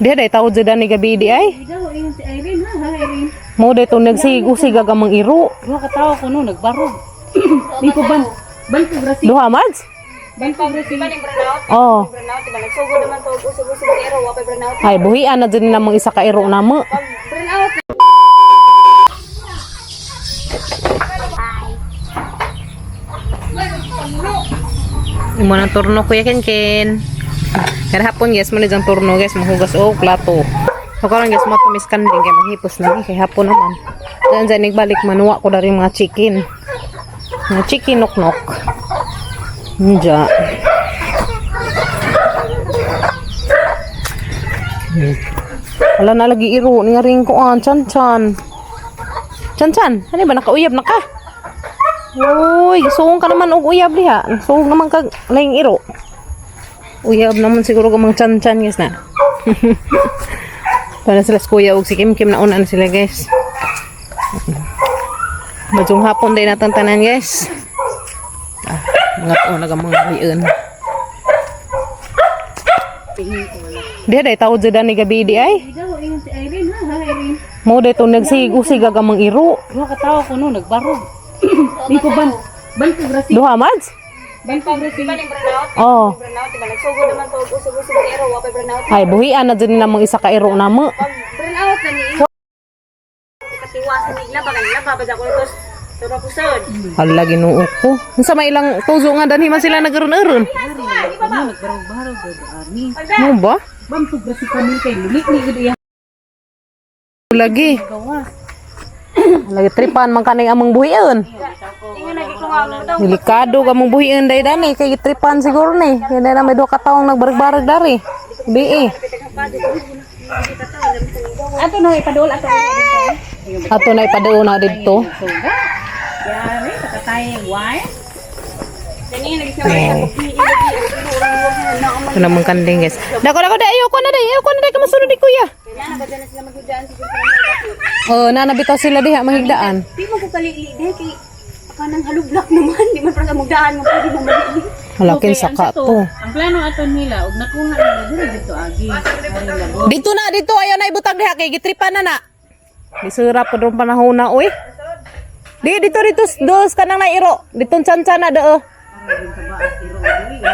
Dia day tawod jud ni gabi di ay. Mo day to nagsigo-sig gamang iro. Duha ka tawo ko no nagbarog. Di ko ban ko grasi. Duha mads? Ban ko grasi. Oh. Burnout, diba? Nagsugo naman to, usog-usog sa iro, wapay burnout. Ay buhian na jud namang isa ka iro namo. Pag burnout, Imo nang turno kuya Ken. Kada hapon guys, mo jang turno guys, mahugas og plato. So karon guys, mo tumis kanding kay mahipos na kay hapon naman. Dan balik manuwa ko dari mga chicken. Mga chicken nok-nok. Nja. Wala na lagi iro ni nga ring ko chan-chan. Chan-chan, ano ba nakauyab na ka? Uy, suong ka naman og uyab diha. Suong naman kag laing iro. Uyab naman siguro ka mga chan-chan guys na. Para sila kuya og si Kim na una na sila guys. Majung hapon din natang tanan guys. Mga po nagamang liun. Dia day tawod jud ni gabi di ay. Mo day to nagsigo-sig gamang iro. Duha ka tawo ko no nagbarog. Di ko ban ko grasi. Duha mads? Ban ko grasi. diba yung burnout? Oh. Burnout, diba? Nagsugo naman to, usog-usog sa iro, wapay burnout. Ay buhian na jud namang isa ka iro namo. Pag burnout, naniin. Katiwasan nila, babad ako ito. Turo ko sod. Hala Ginoo ko. Unsa may ilang tuzo nga danhi man sila nagaron-aron. Ano nagbarog-barog gud ani. Mo ba? Ban ko grasi kami kay lit-lit gud iya Lagi. gawas. Lagi tripan man kanay among buhian. Ingon lagi ko nga, ito. Delikado ka mong buhian day dani kay tripan siguro ni. Yan na may duha ka taong nagbarag-barag dari. Bi. Ato no ipadol ato. Ato na ipadao na didto. Suga. Yari takatay why? Ganyan, lagi sa mga kapi, ilagi, Ito naman kanding guys. Dako day ayoko na day kamasunod di kuya. kaya nabadya na sila magudaan sa sila. Oh, nanabitaw sila diha manghigdaan. Di mo ko kalili, dahil kay kanang halublak naman, di man para magdaan mo, pwede mo malili. Halakin saka to. Ang plano ato nila og nakuha nila diri dito agi. Dito ayaw na ibutang diha kay gitripan na na. Disura pa dong panahon na oy. Dito dos kanang nairo. Dito tsan-tsan na deo.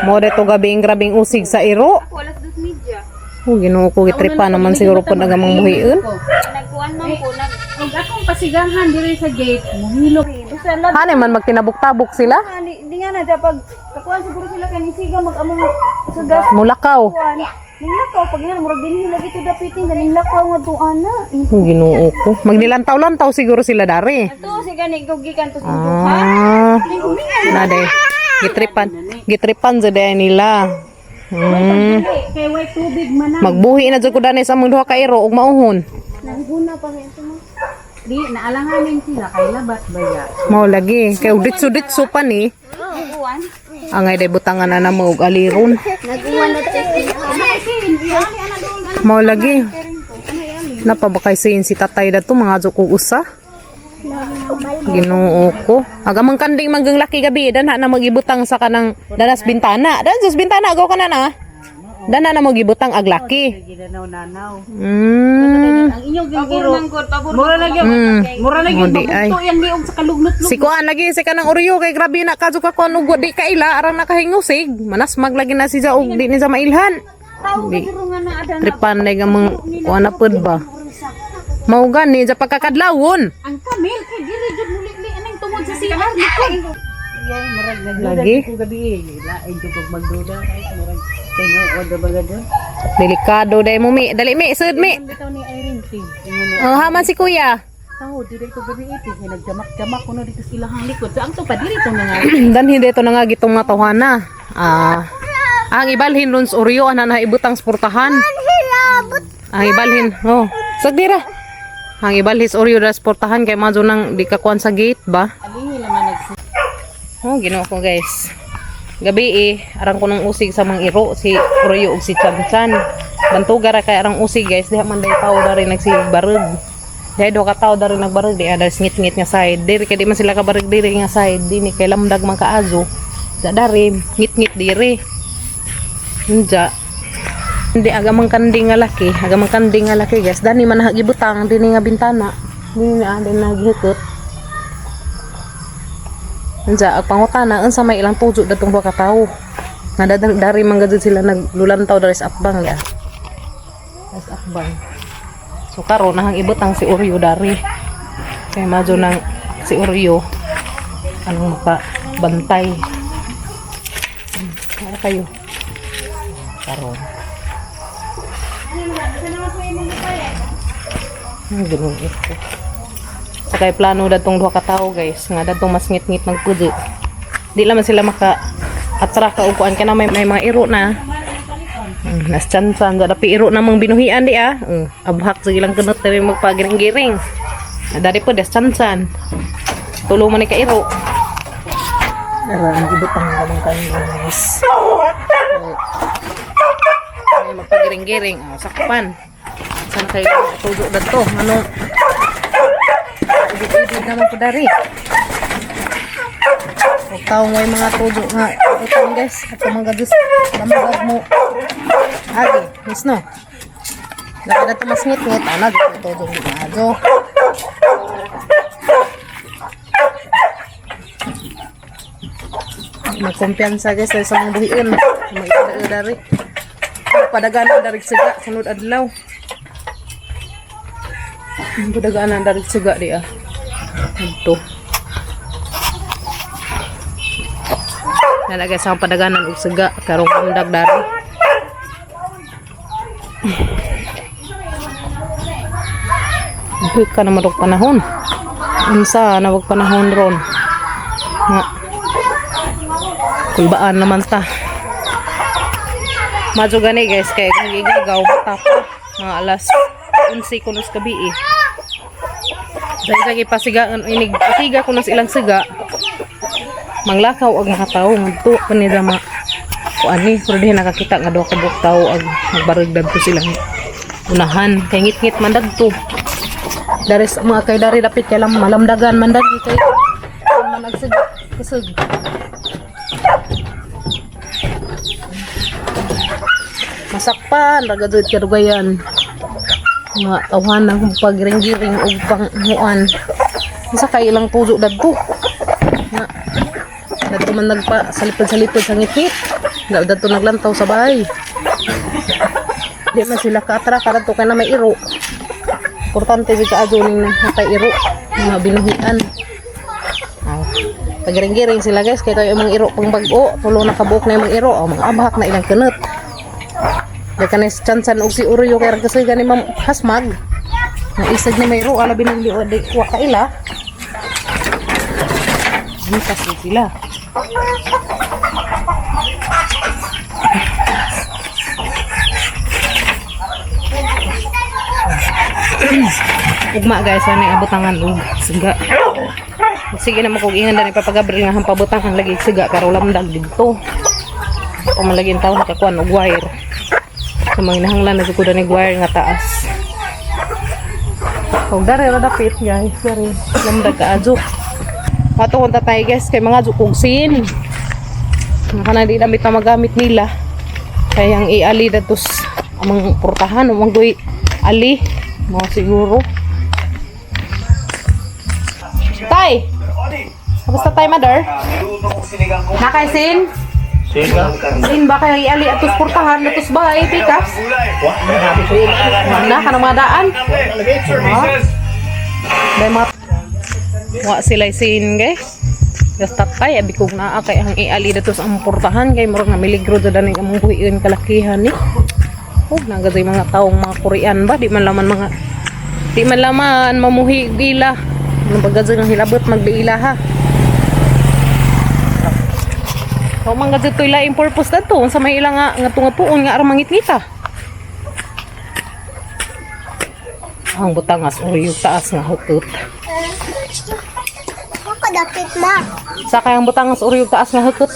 Mo dito grabing usig sa iro. Ako, alas 2 media. Oh, Ginoo ko gitripan naman siguro pud nagamang buhion. Nagkuhan man ko, Og akong pasigahan diri sa gate, muhilo. Basta lang, Hani man magtinabok-tabok sila. di nga na, pag kakuhan siguro sila kanisiga, mag-among sugas. Mulakaw. Kuhan. Ninglakaw, pag yan, murag din lagi ito dapitin, ninglakaw nga doon na. Oh, Ginoo ko. Magnilantaw-lantaw siguro sila dari. Ito, si gani, gugikan to sa Ah. Na day. Gitripan sa day nila. Kay way tubig man na. Magbuhi na jud ko dani sa among duha ka iro ug mauhon. Nangguna pa rin ito mo. Di naalanganin sila kay labat baya. Mao lagi kay ditso pa ni. Nagkuhan. Angay day butangan na namo og aliron. Nagkuhan na Mao lagi. Napabakay si tatay dato mga joko usa. Ginoo ko. Agamang kanding manggang laki gabi dan na magibutang sa kanang danas bintana. Dan sus bintana go kana na. Dana na magibutang ag laki. Ginanaw-nanaw. Mm. Ang inyong Pabor gingiro. manggod, pabor. Mura lagi. Mura lagi. Hindi, ay. Ito yang liog sa kalugnot-lugnot. Si kuan lagi si kanang Oreo kay grabe na kadto ka kon ug di kaila arang nakahingusig. Manas maglagi na si og di ni sa mailhan. Tao Di. siguro nga na adan. Tripan na gamang kuan na pud ba. Mao gani sa pagkakadlawon. Ang kamil kay diri jud muli-li anang tungod sa CR likod. Yay, murag nagduda Lagi? ko gabi. Lain jud pag magduda kay murag tino o dabaga jud. Delikado day mo mi. Dali mi, sud mi. Bitaw ni Irene Ting. Ingon ni Oh, haman si kuya. tao diri ko gabi iti kay nagjamak-jamak kuno dito sa ilahang likod. Sa ang to pa diri to nga. Dan hindi ito na nga gitong mga tawhana. Ang ibalhin ron sa Oreo ana na ibutang sportahan. Ang ibalhin. Oh, sagdira. Ang ibalhis Oreo na sportahan kay madyo nang di ka kuan sa gate ba. Ali naman nagsi. Oh, Ginoo ko guys. Gabi arang ko nang usig sa mga iro si Oreo ug si Chan-Chan. Bantuga ra kay arang usig guys, diha man day tao dari nagsibarug. Diha do ka tao dari nagbarug di ada ngit-ngit nga side. Diri kay di man sila ka barug diri nga side, dini kay lamdag man kaazo. Da dari ngit-ngit diri. Unja. Hindi agamang kanding nga laki, guys. Dani man gibutang dinhi nga bintana. Dini na din naghikot. Unsa ang pangutana unsa may ilang tujo datong duha ka tawo. Nga dari man gud sila naglulantaw dari sa atbang ya. Sa atbang. So karon nahang ibutang si Oreo dari. Kay madyo nang si Oreo anong bantay. Ano kayo? Karon. Ganun ito. Sakay plano datong duha ka tawo guys, nga datong mas ngit-ngit magpudo. Di laman sila maka-attract ka upuan ka na may mga iro na. Nas chansan da dapi iro namang binuhian di ah. Abhak sige lang kunot tayo magpagiring-giring. Dari po des chansan. Tulo man ni ka iro. Dara ang ibutang gamang kayo guys. Ay magpagiring-giring, sakpan. Sana kayo tudo dato ano. Ibig naman po dari. Huwag taong may mga tudo nga. Ito guys. At mga gadis. Damagag mo. Agi. Miss no. Nakada ito mas ngit-ngit. Anag. Ito tudo. Ado. Magkumpiyansa guys. Sa mga buhiin. May ito dari. Padagaan dari siga. Sunod adlaw. Padagaan dari siga di ah. Ito. Nalagay sa padaganan og siga karong kundag dari. Hik ka naman og panahon. Unsa na wag panahon ron. Nga. Kulbaan naman ta. Madyo gani guys kay gigagaw tap mga alas 11 kunos gabi eh. Dahil sa ipasigaan, pasiga ko na silang siga, manglakaw ag mga tao, nagtuwa pa nila kuan ni, pero di nakakita nga doon kabuk tao ag magbaragdag ko silang unahan, kay ngit-ngit man dagto. Dari mga kay dari dapit kay malamdagan man dagi kay man nagsiga, kusog. Masakpan, ragadud kadugayan. Mga tawhan na paggiring-giring o panghuan sa kay ilang tudo dadto nga dadto man nagpa salipod-salipod sa ngit-ngit dadto naglantaw sa bahay di man sila ka-attract kadto kay na may iro importante di ka aduning nakay iro mga binuhian paggiring-giring sila guys kay tayo mga iro pang bag-o tulo na kabuok na yung mga iro mga abhak na ilang kenot. Dakan is chansan og si Oreo kay kasi gani Ma'am Hasmag. Na isag ni mayro ala binili o di wa kaila. Ni kasi sila. Ugma guys ani abutangan og siga. Sige na makog-ingan dani papagabril nga pabutangan lagi siga pero lamdag didto. O malagin taw nakakuan og wire. Sa mga hinahanglan na ko ni wire nga taas. Kung dari ra dapit guys, dari lamdag kaadyo. Ato kung tatay guys kay mga jukugsin. Kana di damit na magamit nila. Kaya ang iali datos amang portahan umang doy ali mo siguro. Tay. Kamusta tay mother? Nakaisin? Sin ba kaya iali atos portahan atos bahay pikas? Mana kanang madaan? Dai mat. Wa sila sin guys. Just tatay abi kog naa kay ang iali datos ang portahan kay murag na miligro da daning among buhion kalakihan ni. Oh, nagay mga taong mga Korean ba di man laman mamuhi gila. Nung paggadyo ng hilabot magbiila ha. So mga dito ilaing purpose na to sa may ilang nga tunga-tuon nga aram mangit-ngita. Ang butangas o yung taas nga hukot. Dapit na. Sa kayang butangas o yung taas nga hukot.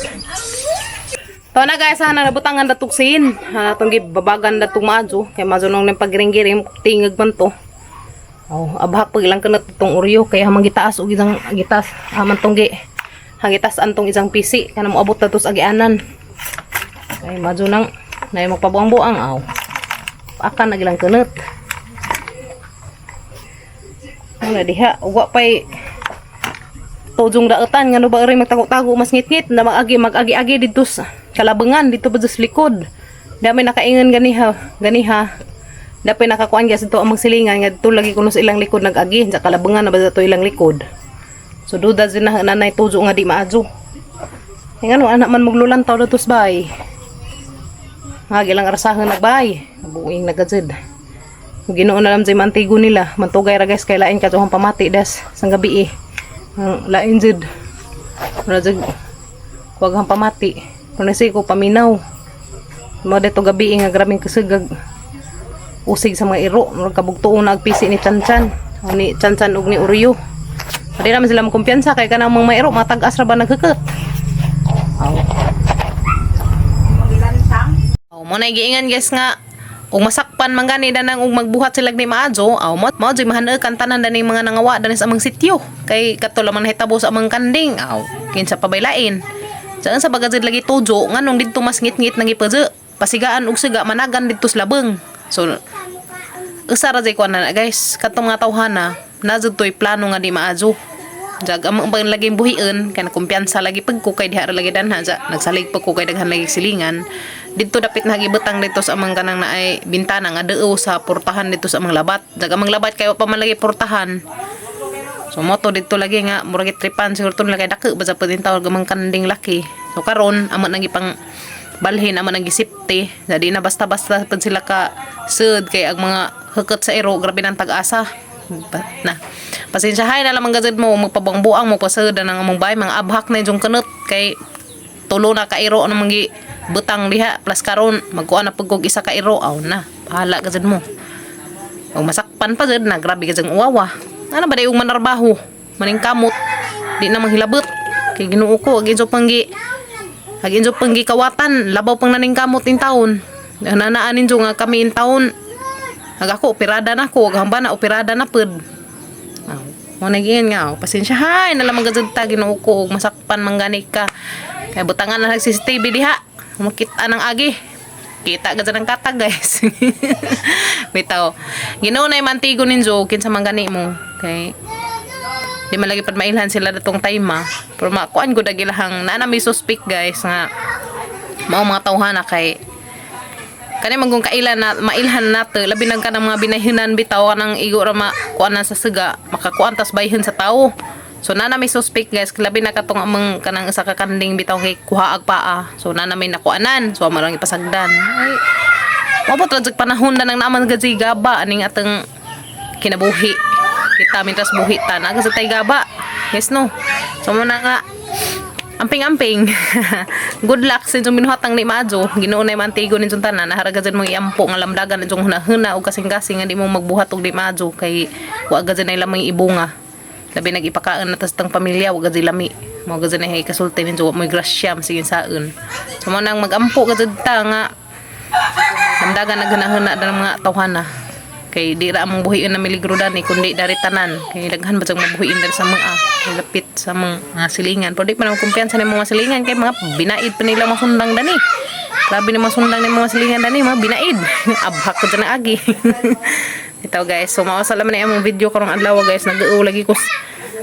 To na guys, na butangan datuksin. Itong babagan datong madyo. Kaya madyo nung paggiring-giring tingag man to. Oh, abhak pag ilang kanat itong Oreo. Kaya hamang gitaas o isang gitas. Hamang tonggi. Hangitas antong isang PC kana mo abot datos agianan. Ay madyo nang nay magpabuang-buang aw. akan na gilang kunot. Wala diha, uwa pa'y tujong daetan nga no ba rin magtago-tago mas ngit-ngit na mag-agi dito sa kalabangan dito ba sa likod. Dami nakaingon ganiha. Dapat nakakuan gyud ito ang magsilingan nga dito lagi kuno sa ilang likod nag-agi sa kalabangan na ba to ilang likod. So duda din na nanay tujo nga di maadyo. Nga no anak man maglulantaw dito sa bay. Nga gilang arasahan nagbay. Nabuing nagadzid. Ginoo na lang sa mantigo nila. Mantugay ra guys kay lain katuhang pamati das sang gabi ang lain jud. Rajig kuwag hang pamati. Kuno si ko paminaw. Mo dito gabi nga grabing kasagag usig sa mga iro. Murag kabugtuon na agpisi ni Chanchan. Ni Chanchan ug ni Oreo. Di naman sila kumpiyansa kay kanang mga iro matag-as ra ba nagheket. Mo na giingan guys nga ug masakpan man gani danang ug magbuhat sila ni maadyo mao jud mahanel kan tanan dani mga nangawa dani sa among sityo kay kato laman hitabo sa among kanding kinsa pabaylain saan sa bagajid lagi tujo nganong didto mas ngit-ngit nang ipaje pasigaan ug siga managan didto sa labeng so usara jay kuan na guys katong mga tawhana na jud toy plano nga di maadyo jag among bang lagi buhian kay kumpiyansa lagi pag ko kay diha lagi danha nagsalig pag ko kay daghan lagi silingan dito dapit nagibutang dito sa among kanang naay bintana nga deo sa portahan dito sa among labat jag among labat kay pa man lagi portahan so moto dito lagi nga murag tripan siguro tun lagi dako ba sa pwedeng tawag among kanding laki so karon amo nang ipang balhin amo nang gisipte jadi na basta-basta pud sila ka sud kay ang mga heket sa ero grabe nang tag-asa na pasensyahay na lamang gazid mo magpabangbuang mo pasud nang among bay mga abhak na yung kanot kay tulo na kairo na mangi butang diha plus karon magkuan na pagkog isa kairo na bahala gazid mo ug masakpan pa gud na grabe gazing uwawa ano ba day ug manarbaho maning kamot di na manghilabot kay Ginoo ko agin so panggi kawatan labaw pang naning kamot in taon nanaanin jo nga kami in taon ako operada na ko gamba na operada na pud mo naging nga pasensyahay na lamang gazid ta Ginoo ko ug masakpan manggani ka kay butangan na CCTV diha makita nang agi kita gazid ang katag guys bitaw Ginoo na mantigo ninjo kinsa manggani mo kay di man lagi pad mailhan sila datong time pero makuan gud agilahang na may suspect guys nga mao mga tawhana kay kani magkung kailan na mailhan nato labi nang kanang mga binahinan bitaw nang igo ra makuanan sa siga makakuan tas bayhin sa tao so nana may suspect guys labi na katong among kanang isa ka kanding bitaw kay kuhaag paa so nana may nakuanan so amo lang ipasagdan ay mabot ra jud panahon na nang naman gadzi gaba aning atong kinabuhi kita mintras buhi ta naga sa tay gaba yes no so mo na nga amping-amping. Good luck sa inyong minuhatang ni Majo. Ginoo na mantigo ni inyong tanan. Naharagazan mong iampo nga lamdagan inyong hunahuna o kasing-kasing nga di mo magbuhat og ni Majo. Kay wagazan na ilamang ibunga. Labi nag-ipakaan na tas tang pamilya. Wagazan lami. Wagazan na ikasulti ni inyong mo'y grasyam. Sige saan. So mo nang mag-ampo gazan ta nga lamdagan naghunahuna na mga tawhana. Kay di ra among buhiin na miligro dani kundi dari tanan kay daghan ba sang mabuhiin dari sa mga lapit sa mga silingan pero di pa naman kumpiyansa ni mga silingan kay mga binaid pa nila masundang dani grabe ni masundang ni mga silingan dani mga binaid abhak ko na agi ito guys so mausalaman na among video karong adlaw guys nag-uo lagi ko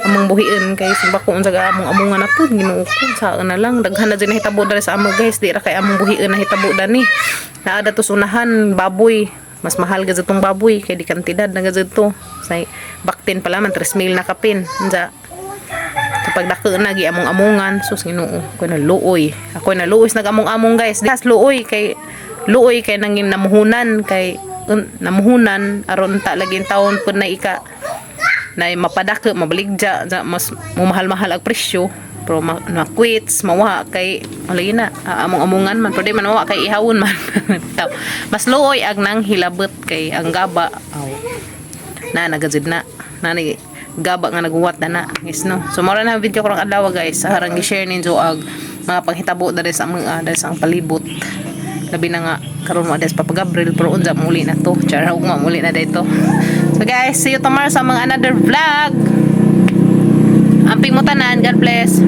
among buhiin kay subak ko unsa among amungan na pud Ginoo ko saan na lang daghan na din hitabo dari sa among guys di ra kay among buhiin na hitabo dani naada to sunahan baboy mas mahal gazet tong baboy kay di kantidad na gazet to say baktin pala man 3,000 na kapin unsa kapag dako na gi among-amongan sus Ginoo ko na luoy ako na luoy nagamong-among guys das luoy kay nangin namuhunan kay namuhunan aron ta lagi taon pud na ika na mapadako mabaligja mas mahal-mahal ang presyo pero na quits mawa kay lagi na among-amongan man pero di man mawa kay ihawon man mas luoy ag nang hilabot kay ang gaba na nagazid na nani gaba nga naguwat na yes no so mora na video ko rong adlaw guys harang gi-share ninyo ag mga panghitabo dari sa mga dari sa palibot labi na nga karon mo des Papa Gabriel pero unsa muli na to chara ug muli na dito so guys see you tomorrow sa mga another vlog amping mo tanan God bless